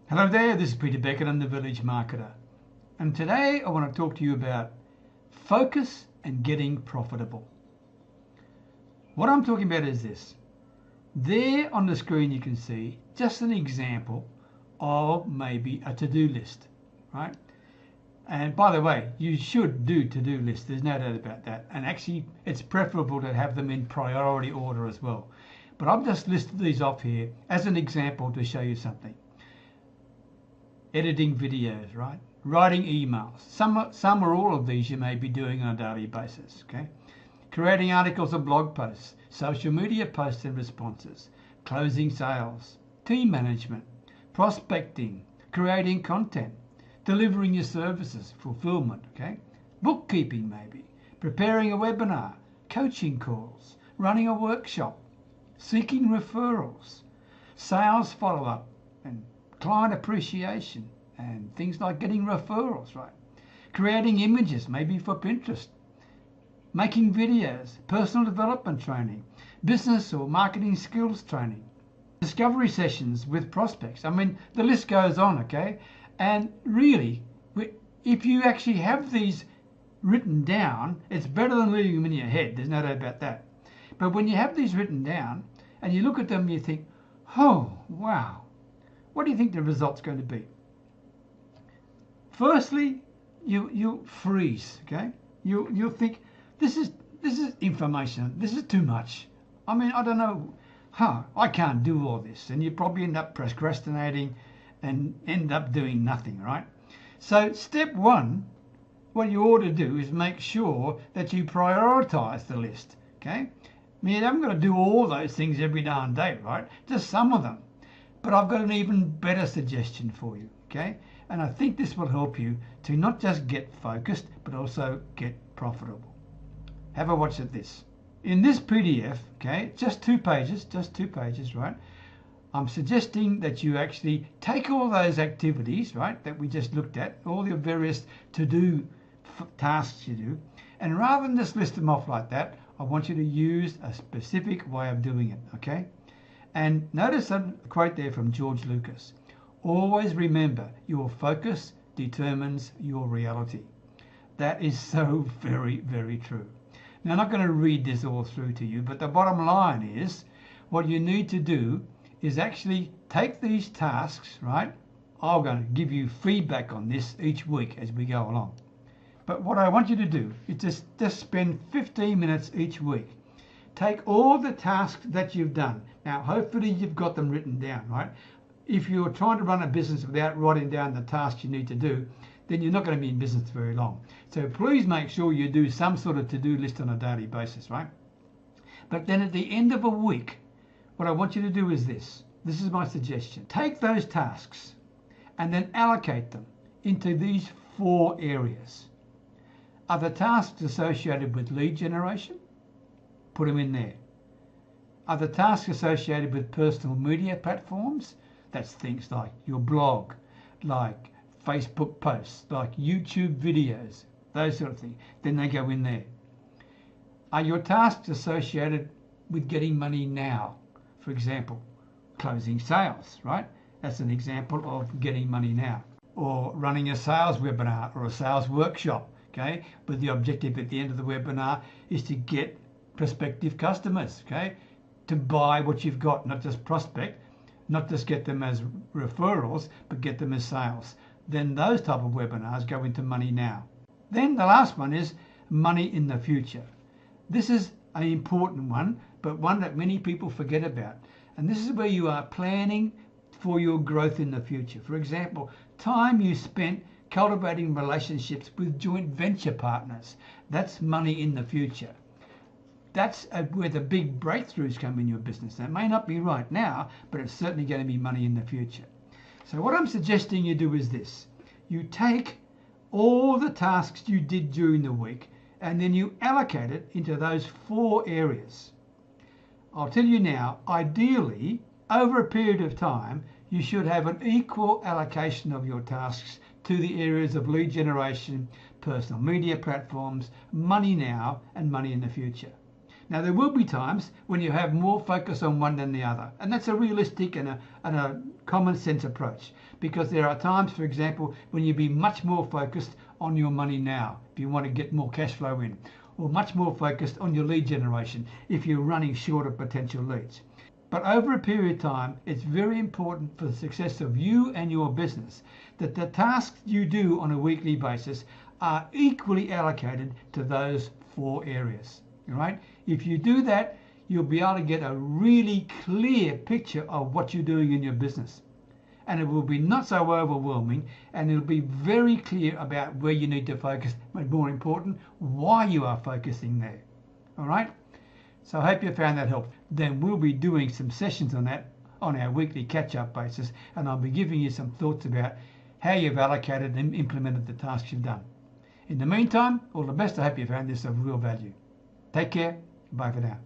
Hello there, this is Peter Beckett, I'm the Village Marketer. And today I want to talk to you about focus and getting profitable. What I'm talking about is this. There on the screen you can see just an example of maybe a to-do list, right? And by the way, you should do to-do lists, there's no doubt about that. And actually it's preferable to have them in priority order as well. But I've just listed these off here as an example to show you something. Editing videos, right? Writing emails. Some or all of these you may be doing on a daily basis, okay? Creating articles and blog posts, social media posts and responses, closing sales, team management, prospecting, creating content, delivering your services, fulfillment, okay? Bookkeeping maybe, preparing a webinar, coaching calls, running a workshop, seeking referrals, sales follow-up, and client appreciation, and things like getting referrals, right? Creating images, maybe for Pinterest, making videos, personal development training, business or marketing skills training, discovery sessions with prospects. I mean, the list goes on, okay? And really, if you actually have these written down, it's better than leaving them in your head. There's no doubt about that. But when you have these written down and you look at them, you think, oh, wow. What do you think the result's going to be? Firstly, you'll freeze, okay? You'll think, this is information. This is too much. I mean, I don't know. I can't do all this. And you probably end up procrastinating and end up doing nothing, right? So step one, what you ought to do is make sure that you prioritize the list, okay? I mean, you haven't got to do all those things every darn day, right? Just some of them. But I've got an even better suggestion for you, okay? And I think this will help you to not just get focused, but also get profitable. Have a watch at this. In this PDF, okay, just two pages, right? I'm suggesting that you actually take all those activities, right, that we just looked at, all your various to-do tasks you do, and rather than just list them off like that, I want you to use a specific way of doing it, okay? And notice a quote there from George Lucas. Always remember, your focus determines your reality. That is so very, very true. Now, I'm not going to read this all through to you, but the bottom line is what you need to do is actually take these tasks, right? I'm going to give you feedback on this each week as we go along. But what I want you to do is just spend 15 minutes each week. Take all the tasks that you've done. Now, hopefully you've got them written down, right? If you're trying to run a business without writing down the tasks you need to do, then you're not going to be in business very long. So please make sure you do some sort of to-do list on a daily basis, right? But then at the end of a week, what I want you to do is this. This is my suggestion. Take those tasks and then allocate them into these 4 areas. Are the tasks associated with lead generation? Put them in there. Are the tasks associated with personal media platforms? That's things like your blog, like Facebook posts, like YouTube videos, those sort of things. Then they go in there. Are your tasks associated with getting money now? For example, closing sales, right? That's an example of getting money now. Or running a sales webinar or a sales workshop, okay? But the objective at the end of the webinar is to get prospective customers, okay? To buy what you've got, not just prospect, not just get them as referrals, but get them as sales. Then those type of webinars go into money now. Then the last one is money in the future. This is an important one, but one that many people forget about. And this is where you are planning for your growth in the future. For example, time you spent cultivating relationships with joint venture partners. That's money in the future. That's where the big breakthroughs come in your business. That may not be right now, but it's certainly going to be money in the future. So what I'm suggesting you do is this. You take all the tasks you did during the week and then you allocate it into those 4 areas. I'll tell you now, ideally, over a period of time, you should have an equal allocation of your tasks to the areas of lead generation, personal media platforms, money now, and money in the future. Now, there will be times when you have more focus on one than the other, and that's a realistic and a common sense approach, because there are times, for example, when you be much more focused on your money now if you want to get more cash flow in, or much more focused on your lead generation if you're running short of potential leads. But over a period of time, it's very important for the success of you and your business that the tasks you do on a weekly basis are equally allocated to those 4 areas. All right? If you do that, you'll be able to get a really clear picture of what you're doing in your business. And it will be not so overwhelming, and it'll be very clear about where you need to focus, but more important, why you are focusing there. All right? So I hope you found that helpful. Then we'll be doing some sessions on that on our weekly catch-up basis, and I'll be giving you some thoughts about how you've allocated and implemented the tasks you've done. In the meantime, all the best. I hope you found this of real value. Take care. Bye for now.